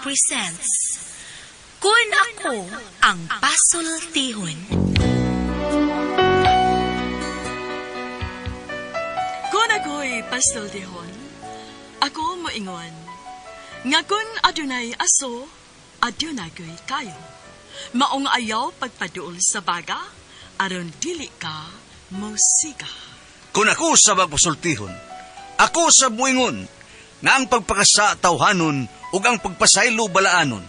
presents Kun Ako Ang Pasultihon. Kun ako'y pasultihon, ako moingon. Nga kun adunay aso, adunay ko'y kayo. Maong ayaw pagpaduol sa baga, aron dili ka musika. Kung ako sa magpasultihon, ako sa muingon, nga ang pagpakasa tawhanon ug ang pagpasaylo balaanon.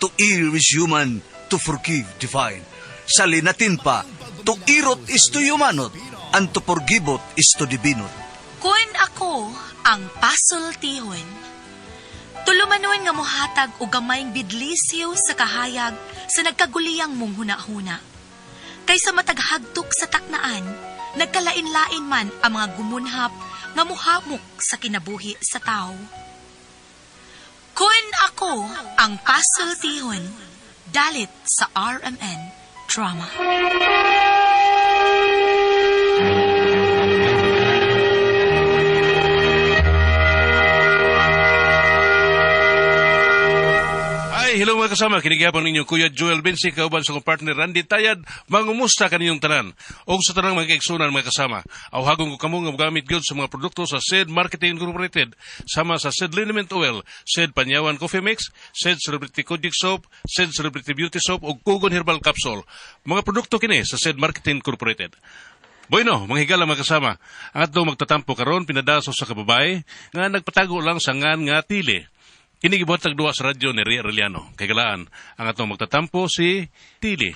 To err is human, to forgive divine. Sa linatin pa, to irot is to humanot, and to forgivot is to divinot. Kun Ako Ang Pasultihon. Tulumanon nga mohatag o gamayng bidlisyo sa kahayag sa nagkaguliyang mong huna-huna. Kaysa mataghagtok sa taknaan, nagkalain-lain man ang mga gumunhap nga muhamok sa kinabuhi sa tao. Kun Ako Ang Pasultihon, dalit sa RMN Drama. Hello mga kasama, kinigihapon ninyo Kuya Joel Bensi, kauban sa kong partner Randy Tayad, mangumusta kaninyong tanan. O sa tanang mga kaigsunan mga kasama, awhagong ko kamo nga magamit gyud sa mga produkto sa SED Marketing Incorporated, sama sa SED Liniment Oil, SED Panyawan Coffee Mix, SED Celebrity Kojic Soap, SED Celebrity Beauty Soap, ug Kugon Herbal Capsule. Mga produkto kini sa SED Marketing Incorporated. Bueno, mga higala mga kasama, ang atong magtatampo karon pinadaso sa kababay nga nagpatago lang sa ngan nga tili. Kinigibuhat tagduwa sa radyo ni Ria Arellano. Kay galaan, ang atong magtatampo si Tili.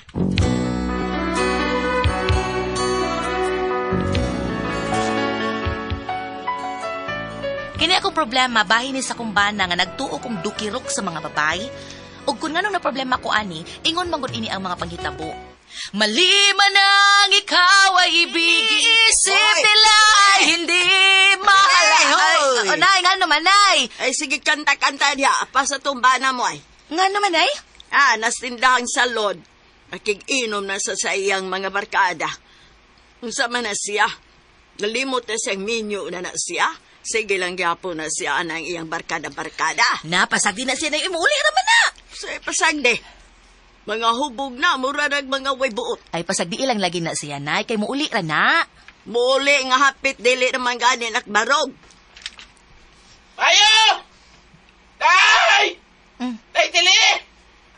Kini akong problema, bahin ni sa kumbana nga nagtuo kong dukirok sa mga babay. O kung nga nung na problema ko ani, ingon manggod ini ang mga panghitabo. Maliman ang ikaw ay ibigin, isip nila ay hindi mahal. Nay, nga naman, Nay. Ay, sige, kanta-kanta niya. Pa sa tumbana mo ay. Nga naman, Nay. Nastindahang salod. Nakig-inom na sa iyang mga barkada. Kung sama na siya, nalimot na siyang minyo na siya. Sige lang gyapon na siya ang iyang barkada-barkada. Napasagdi na siya na imuli naman na. So, pasagdi. Mga hubog na, mura nag mga way buot. Ay, pasagdi ilang lagi na siya, Nay. Kay muuli ra na. Muli nga hapit, dili naman ganin at barog. Ayo! Tay! Tay, tili!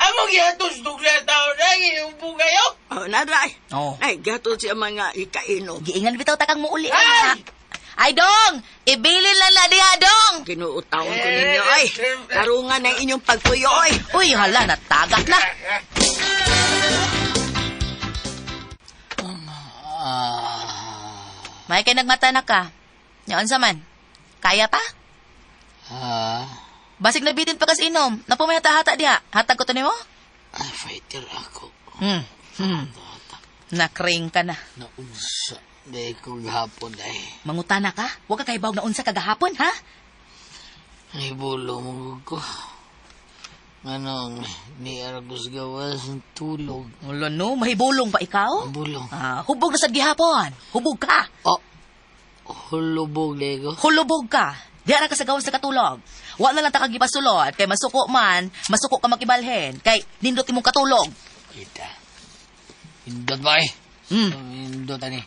Among yatos dugla tao na, iubo kayo? Oh, naray. Oh. Ay, gato siya mga ikainom. Giingan bitaw takang muuli ra na. Ay! Ay, Dong! Ibilin lang na diha, Dong! Kinuutawon ko ninyo, ay. Karungan ng inyong pagpuyo, ay. Uy, hala, natagak na. May kay nagmata na ka. Yaon sa man. Kaya pa? Basig na bitin pa kas inom. Napumihata-hata diha. Hatag ko to nimo? Ay, fighter ako. Nakring ka na. Naunsa. Dahil kong hapon ay. Mangutana ka? Huwag ka kaibaw na unsa kagahapon, ha? Ay, bulong ko. Anong ni Aragos gawas ng tulog. Wala no, mahibulong pa ikaw? Bulong. Hubog na sad gihapon. Hubog ka. Oh, hulubog lego. Hulubog ka. Diya ra ka sa gawas sa katulog. Wa na lang ta kagipasulod kay masuko man, masuko ka makibalhen kay nindot imong katulog. Kita. Indot ba eh? Indot ani.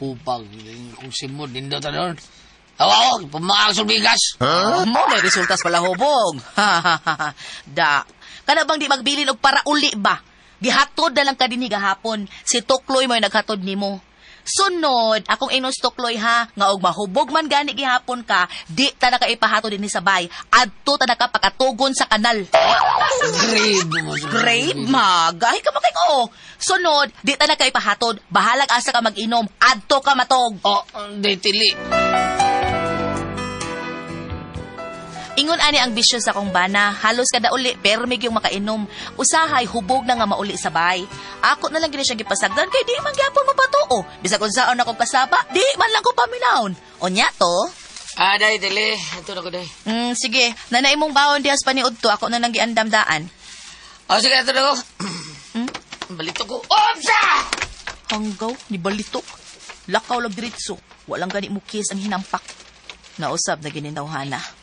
Hupag. Kung simod, indot ano. Awawag, pamakaksol bigas. Mo may resultas pala hubog. Da. Kana bang di magbilin og para uli ba? Gihatod na lang ka dinhi gahapon. Si Tukloy mo naghatod nimo. Sunod, akong inos Tukloy ha, nga og mahubog man gani gihapon ka, di ta na ka ipahatod dinhi sa bay. Adto ta na ka pakatugon sa kanal. Grave mo. Grave magahi ka makay ko. Sunod, di ta na ka ipahatod. Bahalag asa ka mag-inom. Adto ka matog. Oh, di tili. Ingon ani ang bisyo sa kong bana, halos kada uli, permig yung makainom. Usahay, hubog na nga mauli sabay. Ako na lang gini siya gipasagdan, kay di man gyapon mapatuo. Bisag kung saan akong kasaba, di man lang ko paminahon. Onya to? Day, tili. Ito na ko, day. Sige, nanay mong bawon dihas paniud to, ako na lang giandam-daan. Oh, sige, ito na ko. Balito ko. Opsa! Hanggaw, ni balitok. Lakaw lag diritso. Walang gani mo kiss ang hinampak. Nausab na gininawhana.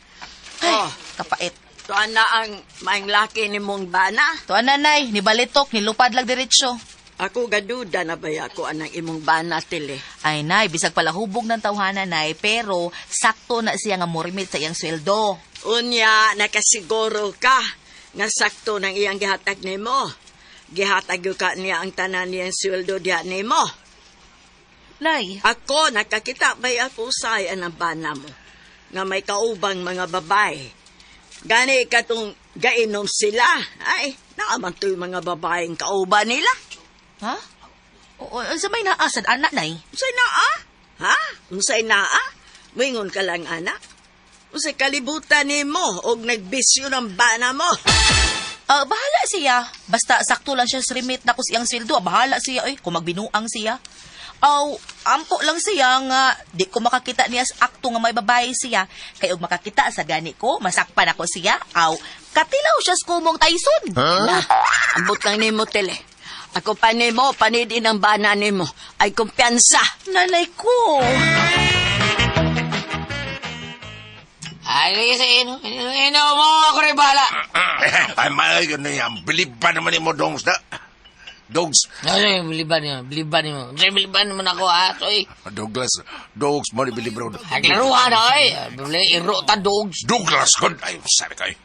Ay, kapait. Tuan na ang maing laki ni mong bana. Tuan nanay, ni balitok, ni lupad lang diretsyo. Ako gaduda na ba ako anang imong bana tili. Ay nay, bisag pala hubog ng tawhana nay, pero sakto na siya nga morimit sa iyang sweldo. Unya, nakasiguro ka nga sakto ng iyang gihatag nimo. Gihatag ka niya ang tanan niyang sweldo diha nimo. Nay, Ako, nakakita may ako say ang bana mo. Nga may kaubang mga babae. Gani katong gainom sila. Ay, naaman to yung mga babaeng kauban nila. ha? O sa may naasad, anak nay? Unsay naa? Ha? Unsay naa? Mingon ka lang, anak. Unsay kalibutan nimo og nagbisyo ng bana mo. Bahala siya. Basta sakto lang siya sa remit na iyang sweldo. Bahala siya, kung magbinuang siya. Ampo lang siya nga, di ko makakita niya sa akto nga may babae siya. Kaya og makakita sa gani ko, masakpan ako siya. Katilaw siya sa kumong Tyson. Na, ambot lang nimo tele. Ako pa nimo, panidi ng bana nimo. Ay kumpiyansa. Nanay ko. Ay, kasi ino mo ako rin bahala. Ay, malay ko na yan. Bilib pa naman mo, Dongs na. Dogs. Ay, biliban mo. Ay, biliban naman ako, ha? Soy. Douglas. Dogs mo ni bilib ro. Naglaruhan na, ay. Bili, iro ta dogs. Douglas, God. Ay, sabi kayo.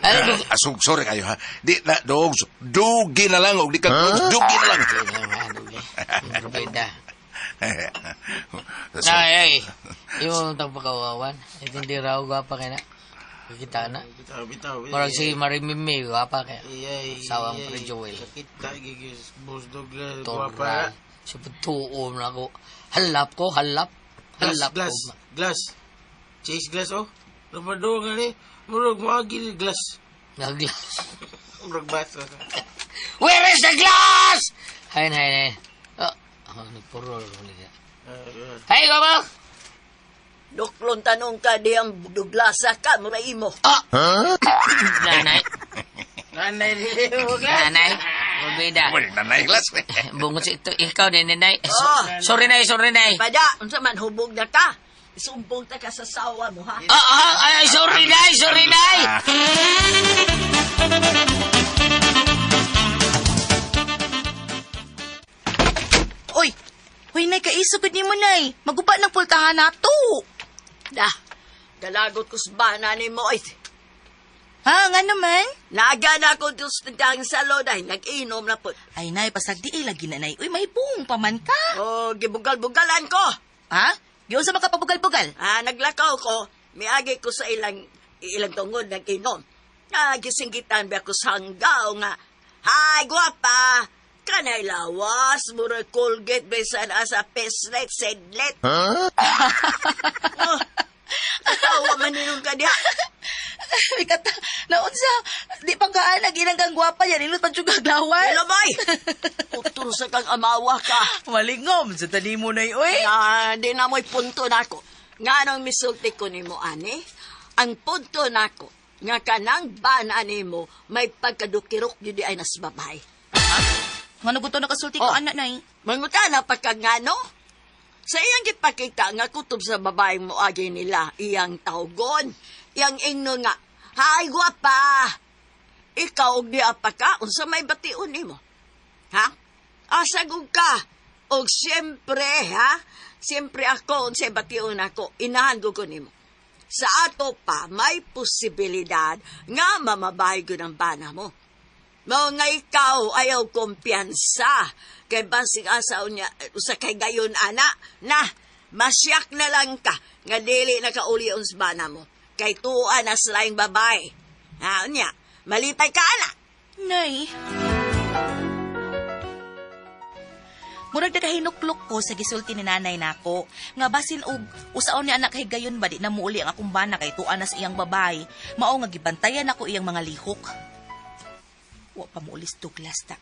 Ay, Sorry kayo, ha. Di na, Dogs. Dugi na lang. O di ka, Dogs. Dugi na lang. Rubeda. Ay. Yung tagpakawawan. Hindi raw gwapa kaya na. Kita na. Parang si Marimimi, gwapa kaya. Sawang pa rin Joel. Kita gigis Boss Douglas Torra. guapa. Si Patuom na ako. Halap ko. Glass. Chase glass oh. Napado nga ni. Murag magil glass. Naglas. Murag basa. Where is the glass? Hay. Nagpuro. Hay, gwapa. Duklon tanong ka diyang duglasa ka, mura imo. Nanay. Nanay rin. Nanay. Rubeda. Well, nanay glass. Bungot si ito. Ikaw din, Nay. Oh. Sorry, Nay. Pada, unsa man hubog na ka. Isumbong ta ka sa sawa mo, ha? Ay, sorry, Nay. Uy, nay, kaisugod ni mo, nay. Maguba ng pultahan na to. Da, galagot ko sa bana ni mo. Ay, Ha, nga naman? naga na ko sa salod ay nag-inom na po. Ay, nay, pasag di lagi na, nay. Uy, may buong paman ka. Oh, gibugal-bugalan ko. Ha? Giyon sa makapabugal-bugal. Naglakaw ko, miagi ko sa ilang tungod nag-inom. Gisinggitan ba ako sa hanggaw nga, Hay, guwapa! Kanay lawas, mura Colgate, besan asa peslet, sedlet. Tawa man ninong ka diha. Ay, kata, naunsa, di pa kaan, naginanggang gwapa yan, ilot pa siya gaglawan. Hello, bay! Utol sa kang amawa ka. Malingom, sa tali mo na uy. Di na mo'y punto na ko. Nga nang misulti ko ni mo, ani, ang punto na ko, nga kanang bana ni mo, may pagkadukirok yun di ay nas babay. Nga naguto na kasulti ko, Oh. anak, nay. Mangutana pagkangano? Sa iyang gipakita nga kutob sa babaeng mo agi nila, iyang tawgon, iyang ingno nga, Hay, guwapa! Ikaw og di apa ka, unsa may bation nimo? Ha? Asagog ka. Og siyempre, ha? Siyempre ako, unsay bation ako, inahan ko nimo. Sa ato pa, may posibilidad nga mamabahay ko ng bana mo. Mao nga ikaw ayaw kumpiyansa. Kay basig asa unya usa kay gayon ana na masyak na lang ka nga dili na kauli uns bana mo. Kay tuwa na selaing babae. Ha unya, malipay ka ana. Nay. Murag nagahinuklok ko sa gisulti ni nanay nako. Nga basin og usaon ni anak kay gayon ba di na muuli ang akong bana kay tuwa na sa iyang babae. Mao nga gibantayan ako iyang mga lihok. Wa pa muulis Douglas ta.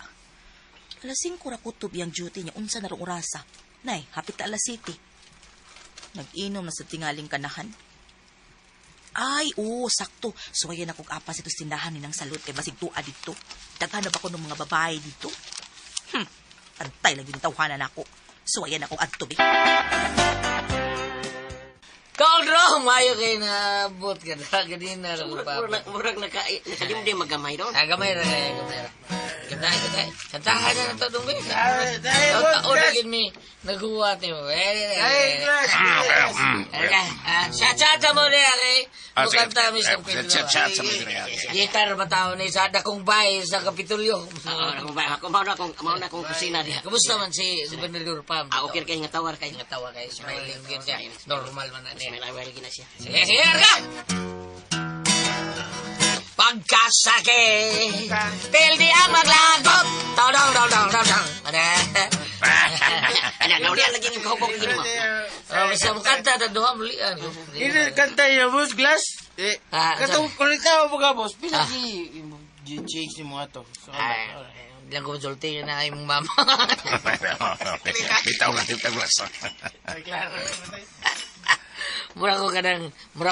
Alas 5 ra kutob yang duty niya unsa na rong orasa. Nay, hapit ta alas 7. Nag-inom na sa tingaling kanahan. Ay, sakto. Suwayan akong apas ito tindahan ni ng salot kay basig tuwa dito. Daghanap ako ng mga babae dito. Antay lagi ni tawhanan ako. Suwayan akong adto, be. Dong, mayo kayo na abot ka na. Ganina na kung pa. Murag nakalimdi magamay doon. Gamay ra. Ganda. Kantahan na ito dong guys. Dahil, Taon na Glass. gin mi. Naguwat mo. Dahil, Glass. Sa mo niya kay. Bukanta mi sa Chat sa mga real. Gitar ba tao na isa da kong bahay sa Kapitolyo. Ako mauna akong kusina diha. Kamusta man si Gobernador Pam? Okay kay nga tawar kay. Nga tawa kayo. Smiling yun siya. Normal man na niya. May nawel gina siya. Sige, ka! Pagkasakit, pildi ang maglagot. Todong. Ano lagi ng kahubog gina mo. Basta mo kanta, daduha mulian. Ini kanta ya, boss, Glass. Katong kulitaw mo ka, boss. Ah. Change ni mga to. Bilang ko sulti yun na imong mama. Bitaw lang. Mura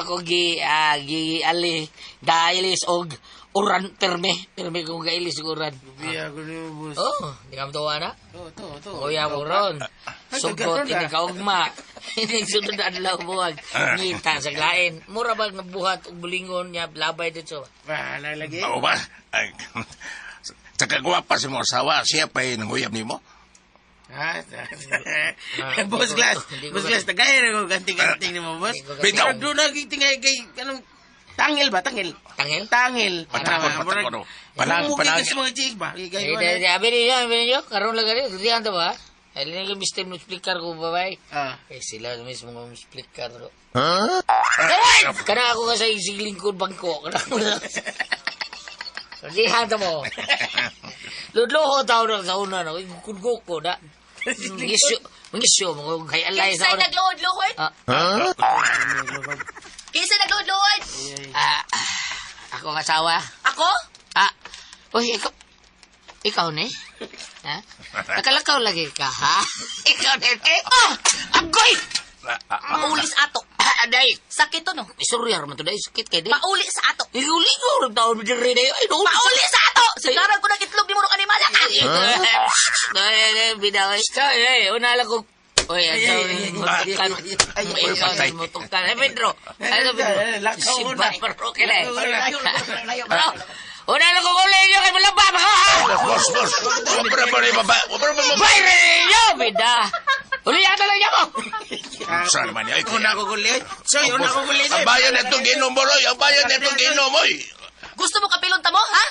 ko gi ali dailis og uran perme kung gailis og uran. Biya ko ni mo, boss. Oh, di ka matuwa na? To. Kuya mo ron. Sugot, hindi ka ugma. Hindi sunod na adlaw buwag. Ngita sa glain. Mura ba nabuhat og bulingon niya, labay dito. Lagi. Oo ba? Sa kagwapa si mo asawa, siya pa nanguyab ni mo? Boss Glass. Boss Glass, tagay na ko ganting-ganting ni mo, boss. Bitaw. Pero doon naging tingay kay, anong, tangil ba? Tangil. Tangil? Patakon. Panangin sa mga chicks ba? Sabi niyo, karoon lang ganun. Diyan to ba? Ay, lang Mr. Multiplicar ko, babay. Eh, sila mismo ng multiplicar ko. Kana ako nga sa isig lingkod bangko. Diyan to mo. Ludloho tao na sa una na. Kungko ko na. Mangisyo, mga kay alay sa Kisa'y una. nagluhod-luhod? Kisa'y nagluhod-luhod? Ako ang asawa. Ako? Uy, ikaw ni? Ha? Nakalakaw lagi ka, ha? Ikaw ni? Agoy! Paulis ato. Aday! Sakit to, no? Isurya naman to, day. Sakit kay day. Paulis sa ato. Ligo-ligo, nagtaon mo din rin day. Ay, Pauli sa ato! Sigaran ko ng itlog ni Muro Animal, ka! Bidaway. Una lang ko. Uy, ikaw mo tungkan. Ay, Pedro. Ano, Pedro? Lakaw mo na. Bro, kailan? Bro, una lang ko kulay nyo kay Malamba. Boss. Wapra ba rin baba? Bay rin nyo, bida. Uli yata lang niya mo. Saan naman niya? Una ko kulit. Soy, una ko kulit. Ang bayan na itong ginom mo, Roy. Ang bayan na itong ginom mo, Gusto mo kapilon ta mo, ha?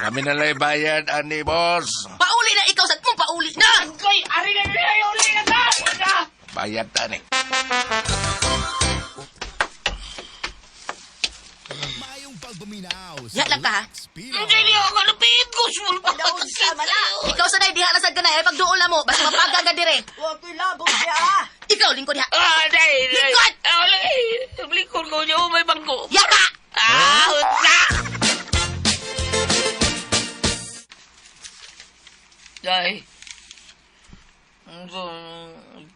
Kami na lang bayad, ani, boss. Pauli na ikaw sa mong pauli na! Koy, ari na nila, uli na ta. Bayad, ani. Ya lang ka, ha? Hindi niyo ako napihit ko. Ikaw sa diha na sad ka na, eh, pagduol na mo, basta mapaga ka dire. Wa ko'y labog siya. Ikaw, lingkod diha. Day. Likod! Likod ko niyo, may bangko. Yaka! Utla! Day.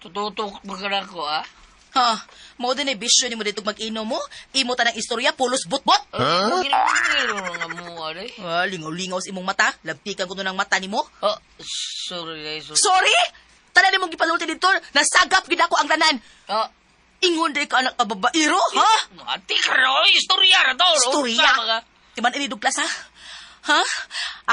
Tututok magkana ko, ha? Ha, mo din bisyo ni mo dito mag-inom mo, imo ta ng istorya, pulos butbot. Ginagin nga mo, day. Lingaw-lingaw sa imong mata, labtikan ko to ng mata ni mo. Oh, sorry, day. Sorry? Tanan mo gipalulti dito, nasagap gid ako ang tanan. Oh, Ingon day ka anak kababairo, ha? ati ka ro, istorya na to. Istorya? Timan ini Douglas, ha? Ha?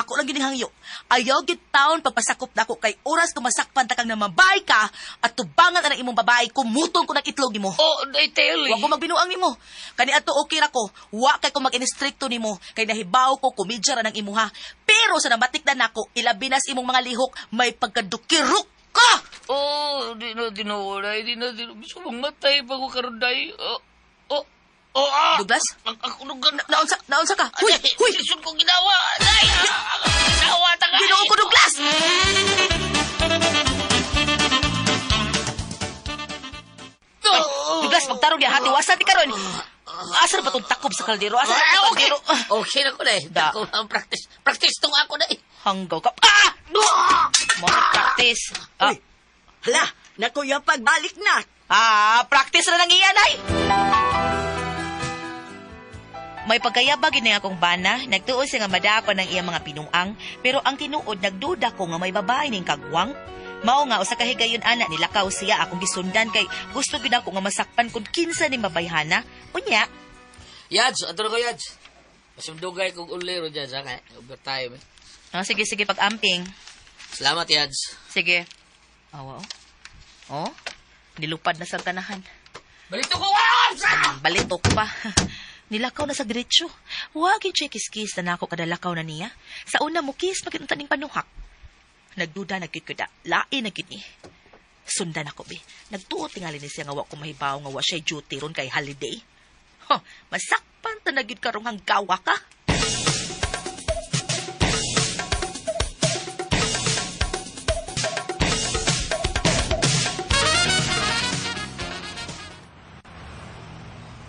Ako lang ginihangyo. Ayaw gid taon pagpasakop na ako kay oras kumasakpan ta kang namabay ka at tubangan ang imong babae kumutong ko ng itlog nimo. Oh, day, tell Wa ko magbinuang nimo. Kani ato okay ra ko. Wa kay ko mag-instricto nimo kay nahibaw ko kumidya ra ng imuha. Pero sa namatikdan nako, ilabi na sa imong mga lihok may pagkadukirok ka. Oh, di na, Gusto mong matay pa ko karon, day. Douglas? Ako lugan. Naunsa ka? Huy! Lisod ko ginawa. Day, ako ginawa. Ginoo ko, Douglas! Douglas, pagtarong niya hati, wasan di karon. Asar ba itong takob sa kaldero? Asar ba itong Okay. kaldero? Okay na ko, day. Da. Ako ang practice. Practice tong ako, day. Hanggaw ka. Mga practice. Hala, nakuya pagbalik na. Practice na lang iyan, ay! May pagkayabag yun akong bana, nagtuon siya nga madako ng iyang mga pinuang, pero ang tinuod nagduda ko nga may babae ning kagwang. Mao nga usa ka higayon ana nilakaw siya akong gisundan kay gusto gid ako nga masakpan kun kinsa ni mabayhana. Unya, Yads, ato na ko, Yads. Masundugay kong ulero dyan, sa kaya. Overtime, eh. sige pag-amping. Salamat, Yads. Sige. Awa. Oh, nilupad na sa kanahan. Balito ko, Waps! Balitok pa. Nilakaw na sa diretsyo. Huwag yung kis-kis na nako kadalakaw na niya. Sa una mo kiss, pagkita ning panuhak. Nagduda, nagkikuda. Lain na gini. Sundan ako, be. Nagtuot tingali ni siya nga wa ko mahibaw nga wa siya duty ron kay holiday. Masakpan ta na gid karong hanggawa ka.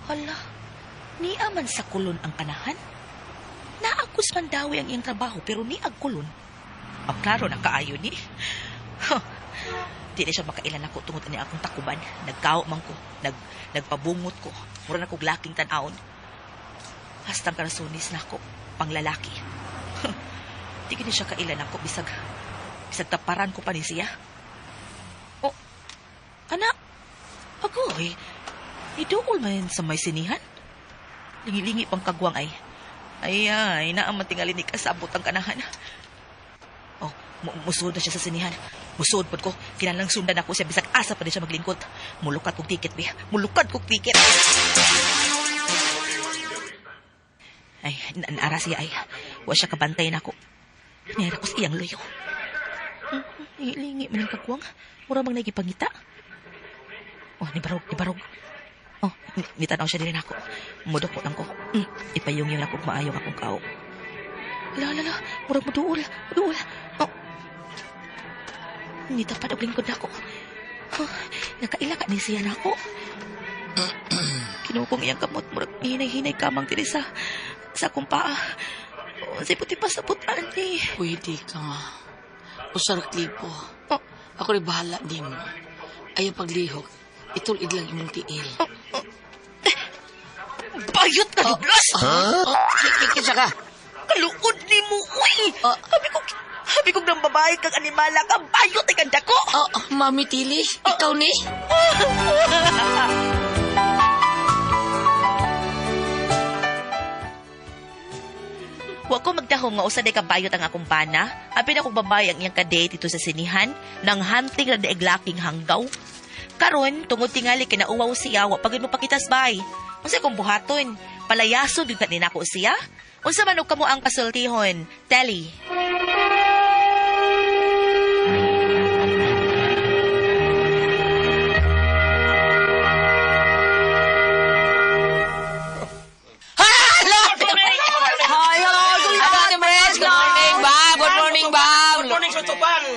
Hala, niya man sa kulon ang kanahan? Naagos man dawi ang iyang trabaho pero ni agkulon. Klaro na kaayo ni. Di na siya makailan ako tungod ni akong takuban. Nagkao man ko. Nagpabungot ko. Mura na kong laking tanawon. Hastang karasunis na ako. Panglalaki. Di na siya kailan ako. Bisag taparan ko pa ni siya. Oh, anak. Agoy. Iduol man sa may sinihan. Lingi-lingi pang kagwang ay. Ay, naaman tingali ni kasabot ang kanahan. Oh, musod na siya sa sinihan. Musod po ko. Kinalang sundan ako siya. Bisag asa pa din siya maglingkod. Mulukad kong tiket, be. Mulukad kong tiket. Ay, naara siya ay. Wa siya kabantay na ako. Niyara ko sa iyang loyo. Lingi man ang kagwang. Mura bang nagipangita? Oh, nibarog. Oh, nitanaw siya din ako. Mudok ko lang ko. Ipayong lang akong maayong akong kao. Lala, murag maduol. Oh. Nitapad og lingkod ako. Oh, nakaila ka ni siya na ako. Kinukong iyang kamot. Murag hinay-hinay kamang tiri sa akong paa. Oh, say puti pa sa putan ni. Pwede ka nga. Usar klipo. Oh. Ako rin bahala di mo. Ayaw paglihok. Itulid lang imong tiil. Bayot na lublas! Kisa ka? Kaluod ni mo, uy! Habi ko ng babae kang animala ka, bayot ay ganda ko! Mami Tili, ikaw ni? Huwag ko magdahong nga usaday ka bayot ang akong bana. Apin akong babae ang iyang kadate dito sa sinihan, nang hunting na daiglaking hanggaw. Karon, tungod tingali kinauwaw siya, wa pagin mo pakitas bay. Unsa kong buhaton? Palayaso gyud kanina ko siya? Unsa man og kamo ang pasultihon? Telly.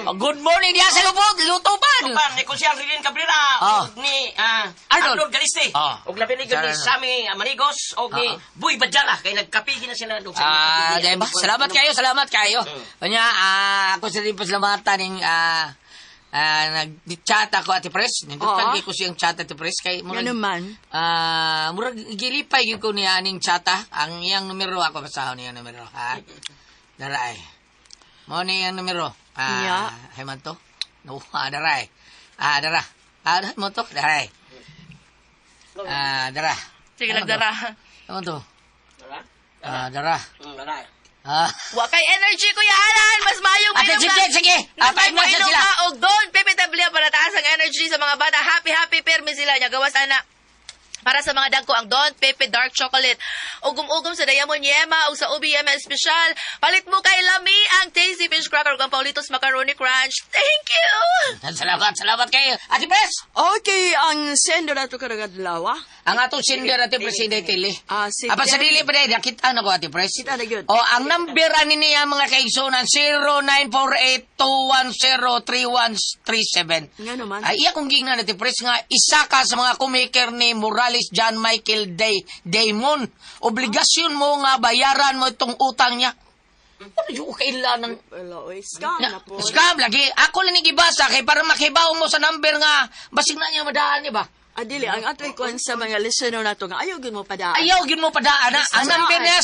Good morning dia sa lutupan. Lutupan ni Konsyal Rilin Cabrera ni Arnold Galiste. Og labi ni gud ni Sammy Manigos og ni Boy Badjala kay nagkapigi na sila dog sa. Salamat kayo. Kanya ako sa rin pasalamatan ning nag-chat ako Ate Pres. Nindot ko siyang chat Ate Pres kay Ano naman? murag gilipay gyud ko niya ning chata ang iyang numero ako basahon niya numero ha. Daray. Mo ni ang numero. Heman to? No, daray. Dara. Mo to? Daray. Dara. Sige lang, dara. Ano to? Dara? Dara. Dara. Wa kay energy, Kuya Alan! Mas mayong mainom ka! Sige. Mas mainom ka! O doon, PPW para taas ang energy sa mga bata. Happy permi sila niya. Gawas, anak. Para sa mga dagko ang Don Pepe Dark Chocolate. Ugum-ugum sa Diamond Yema o sa Ubi Yema Special. Palit mo kay Lami ang Tasty Fish Cracker o ang Paulitos Macaroni Crunch. Thank you! Salamat kayo. Ate Pres! Okay, ang sendo na ito karagadlawa. Ang atong sender Ate Pres, hindi tili. Sige. Apa sa dili pa rin, nakita na ko Ate Pres. Kita na yun. Ang number ani niya mga kaigsunan, 0948-210-3137. Nga naman. Ay, iya kong gingnan Ate Pres nga, isa ka sa mga kumiker ni Morales John Michael Damon. Obligasyon mo nga bayaran mo itong utang niya. Ano yung kailangan? Wala, oy. Scam na po. Scam lagi. Ako lang nagibasa kay para makibaw mo sa number nga basig na niya madaan, di ba? Adili, ang ato'y kwan sa mga listener na ito nga, ayaw gin mo padaan. Ayaw, gin mo padaan. Ang number niya,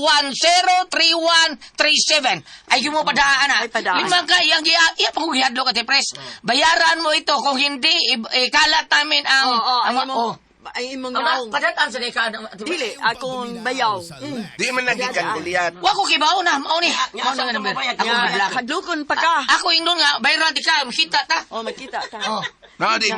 210-3137. Ay, mo padaan na. Ay, padaan. Limang ka, iya pang gihadlo ka, Tipres. Bayaran mo ito. Kung hindi, ikalat namin ang... Ay imong Aba, naong. padataan sa ka. Dili, akong bayaw. Di man lagi kang Goliath. Wa ko kibaw na. Mao ni. Mao na nga number. Ako Ya, giblag. kadlukon pa ka. Ako ingnon nga, bayaran di ka. Makita ta. Oh, makita ta. Oh. No, di.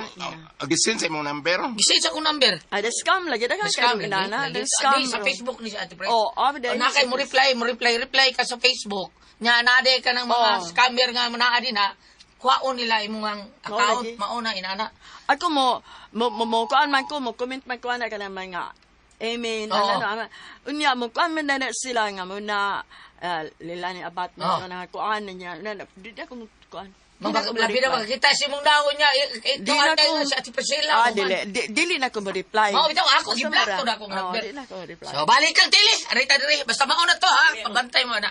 Gisin sa imong number. Gisay sa akong number. Ay, the scam lagi. Dagan Scam, ka inana. lagi. The scam. Di, sa Facebook ni si Ate Pres. Oh, dahil. Nakay mo reply ka sa Facebook. Nya nade ka ng mga scammer nga naa din ha. Kuhaon nila imong ang account, lagi. mauna inana. Ako mo kuan man ko, mo comment man ko na ka ng mga amen, Oo. unya, mo kuan man na sila nga mo na lila ni abat mo Oo. na kuan niya, di ako mo kuan. Labi na makakita si mong dawon niya. Ito Di na tayo ko- sa Ate Priscilla. Dili na ko mo-reply. Oh, bitaw ako, gi-block to na akong number. Dili na ko reply. So, balik kang tili. Arita diri. Basta mauna to ha. Pabantay mo na.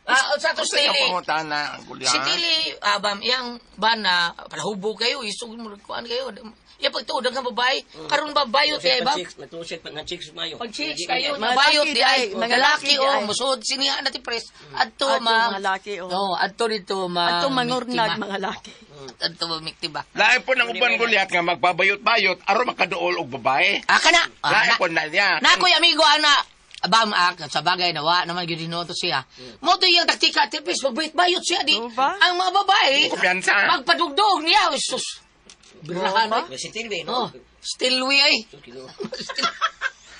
Sa to Gusto yung tili. pangutana, Goliath. Si Tili, abam, iyang bana, palahubo kayo, isog mo kuan kayo. Iya pagtuod ang babae, karon babayot kay ba? Natusit pag na-chicks mayo. Pag chicks kayo, Mga bayot laki di di ay, ay, mga mga laki laki di o, ay. musod sinihan natin pres. Adto Adto ma, mga laki, o. No, adto dito ma. Ato mangurnag mga laki. Adto ma miktiba. Lain po ng uban Goliath nga magbabayot-bayot aron makaduol og babae. Kana. Lain po na niya. Nakoy amigo ana. Abam sa bagay nawa naman gyud dinoto siya. Mo to yung taktika tipis magbayot siya di. Oo ba? Ang mga babae Kumpiyansa. magpadugdog niya. Sus. Birahan. ba? Si Tilby, Oh, no? still we ay.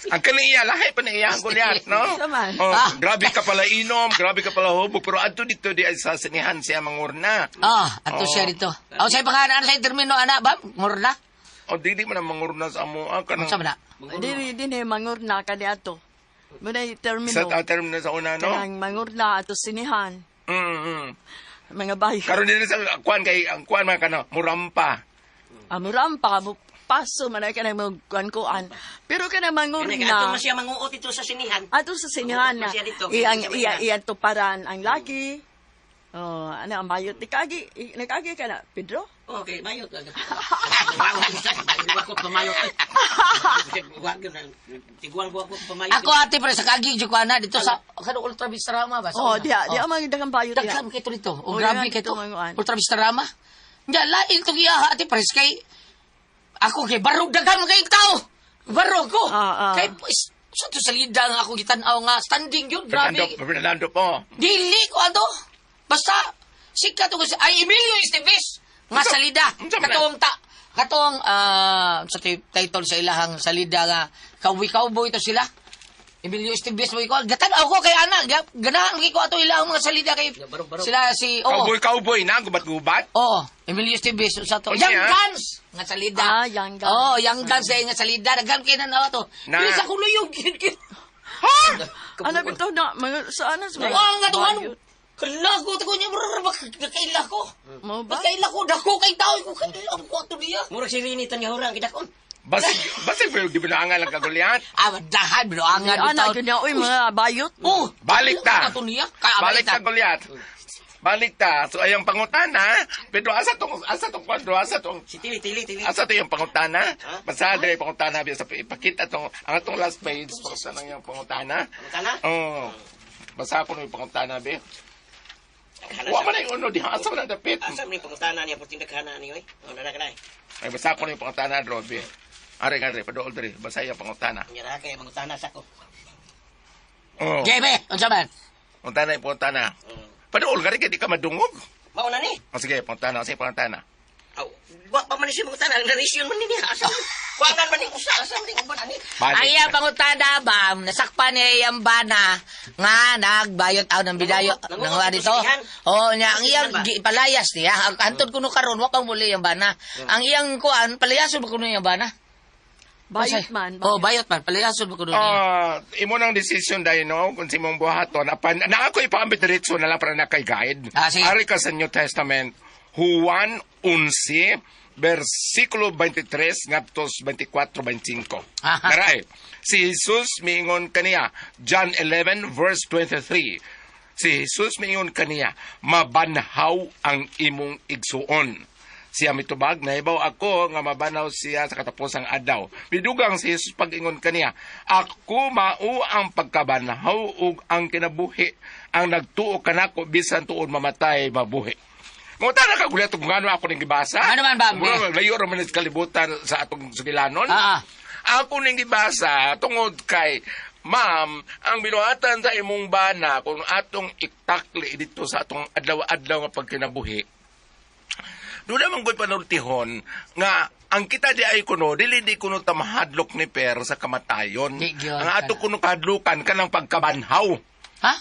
Ang kaniya, lahi pa na iya ang Goliath, no? Saman. Oh, grabe ka pala inom, grabe ka pala hubog, pero adto dito di ay sa sinihan siya mangurna. Ato siya dito. Sa pangalan sa termino ana ba? Murna. O dili man ang mangurna sa amo ka Sa nang mana? Dili din mangurna ka di ato. Muna yung termino. sa term na sa una, no? Kanang mangurna ato sinihan. Mga bayo. Karon din sa kuan kay ang kuan man kana murampa. Amurampa, paso man ay ka na magkuan-kuan. Pero ka na Ato mangurna. man siya manguot ito sa sinihan. Ato sa sinihan na Siya dito. iyang tuparan ang laki. Oh, ano ang bayot ni kagi, nagagi ka na, Pedro? Okay, mayot. Wakot pa mayot. Tiguan ko pamayot. Ako ate pre sa kagi jud ko ana dito sa kano Ultra Vistarama ba? Sa Oh, una? di ang dagang bayot niya. Daghan kito dito. O Oh, grabe yan, kito. ito, manguan. Ultra Vistarama. Nya lain tong iya ate pres kay ako kay barog daghan kay tao. Barog ko. Kay sa to salida nga ako gitan-aw nga standing yun. Grabe. Fernando po. Dili ko ato. Basta sikat ko ay Emilio Esteves nga salida. Katong sa title sa ilahang salida nga cowboy to sila. Emilio Esteves mo ko. Gatan-aw ko kay ana. Ganahan ko ato ilahang mga salida kay sila si Cowboy na gubat-gubat. Oh, Emilio Esteves sa to. Okay, Young ah. Guns nga salida. Young Guns. Oh, Young Guns nga salida. Daghan kay na to. Na- Dili sa kuluyog. Ano bitaw na mga saan sa mga. Oh, nga tuwan. Kalago ko niya kaila ko. Mo ba? Kaila ko dako kay tao ko kaila ko ato diya. Murag si Rinitan nga hurang kita kon. Basta pero di binaangan lang ka Goliath. Dahan bro angan Ana bitaw. kunya oy mga bayot. Oh, Balik ta. Ato niya. Balik ta Goliath. Balik ta. So ayang pangutana, pero asa tong Si Tili. asa to yung pangutana? Basta dire pangutana biya sa ipakita tong ang atong last page sa nang yung pangutana. Tana? Oh. Basta ko yung pangutana be. Wa man yung uno di asa na dapit. Asa may pangutana niya puting daghana ni oy. Oh, nana ka na. Ay basta ko yung pangutana Robi. Are ka dire padool dire basta yung pangutana. Nyara kay pangutana sa ko. Oh. Gebe, unsa man? Pangutana yung pangutana. Padool ka rin kaya di ka madungog. Mao na ni. O sige, pangutana, sige pangutana. Aw, wa pa man si pangutana narisyon man ni niya. Asa? Kuangan man ning usa asa man ning uban ani. Balik Ang iya ta. pangutada ba, nasakpan niya yung bana nga nagbayot aw ng bidayo Nangungot nga dito. sinihan. Oh, nya ang Sinihan iyang ba? palayas niya. Antod kuno karon wa pang muli yung bana. Ang iyang kuan palayason ba kuno yung bana? Bayot man. Oh, bayot man palayason ba kuno niya. Imo nang decision dahil no, kung si mong buhaton, na ako ipaambit diretso na lang para na kay guide. Sige. Ari ka sa New Testament, Juan 11, versikulo 23, ngadtos 24-25. Aha. Naray, si Jesus miingon kaniya, John 11, verse 23. Si Jesus miingon kaniya, mabanhaw ang imong igsuon. siya mitubag, nahibaw ako nga mabanaw siya sa katapusang adlaw. Bidugang si Jesus pag-ingon kaniya, ako mao ang pagkabanaw ug ang kinabuhi, ang nagtuo kanako bisan tuod mamatay mabuhi. Mo ta nakagulat kung ngano ako ning gibasa. Ano man ba? Layo ra man sa kalibutan sa atong sugilanon. Ah. Ako ning gibasa tungod kay Ma'am, ang binuhatan sa imong bana kung atong itakli dito sa atong adlaw-adlaw nga pagkinabuhi. Doon naman ko'y panultihon nga ang kita di ay kuno, dili di kuno tamahadlok ni Per sa kamatayon. Ang ato kuno kadlukan kanang pagkabanhaw. Ha?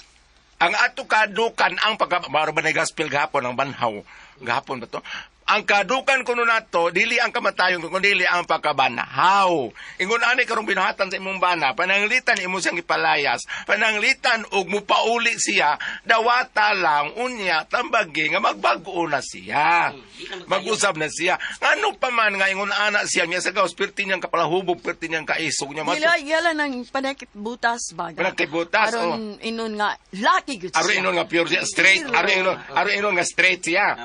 Ang ato kadukan ang maro ba na gospel gahapon ang banhaw. Gahapon ba to? Ang kadukan kuno nato dili ang kamatayon kuno dili ang pagkabanhaw. Ingon ani karong binuhatan sa imong bana, pananglitan imo siyang ipalayas, pananglitan og mupauli siya, dawata lang unya tambagi nga magbag-o na siya. Mag-usab na siya. Ano pa man nga ingon ana siya niya sa gaos perti niyang kapalahubog, perti niyang kaisog niya Yala nang panakit butas baga. Panakit butas, Aron inon nga lucky good Aro siya. inon nga pure siya, straight. Aro inon nga straight siya.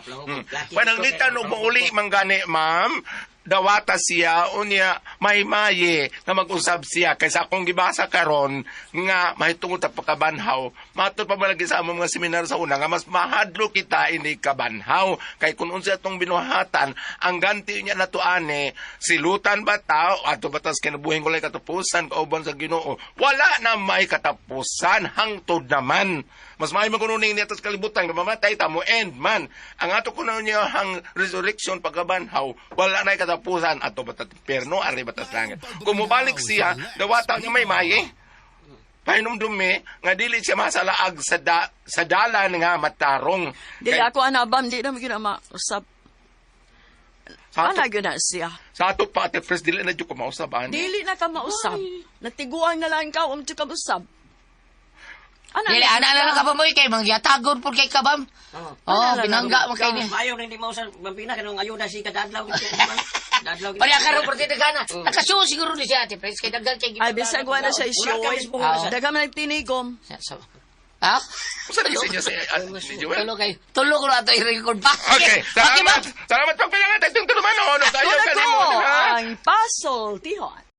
Pananglitan og mauli manggani, ma'am, dawata siya unya may-maye nga mag-usab siya kaysa akong gibasa karon nga mahitungod ta pagkabanhaw matud pa malagi sa among mga seminar sa una nga mas mahadlo kita ini kabanhaw kay kun unsa atong binuhatan ang ganti niya nato ani silutan ba tao ato batas kinabuhing walay katapusan kauban sa Ginoo wala na may katapusan hangtod naman mas maayo magununing niya sa kalibutan nga mamatay ta mo end man ang ato kuno niya hang resurrection pagkabanhaw wala na katapusan ato batat perno ari batas langit kung mubalik siya dawata niya may maye pahinom dumi nga dili siya masalaag sa dalan nga matarong Dili ako anabam, di na magina mausap. Ana gyud na siya. sa ato pa ate pres dili na jud ko mausaban Dili na ka mausap. Natiguan na lang ka um ka usab. Dili, ana ka pa mo kay mangyatagon po kay kabam. Oh, binangga mo kay ni. Ayaw rin di mo sa Bambina, kanong ayuda si kadadlaw. Dadlaw. Pari karon porti dagana. Nakasuo siguro ni siya ate Pres kay daggal kay Ay bisag wala siya isyoy. Daga man nagtinigom. Ha? usa na siya sa Joel Tulo ko na ito i-record pa. okay salamat pagpinangat itong tulumanon ayaw ka Tuna nimo ko ang Pasol Tihon.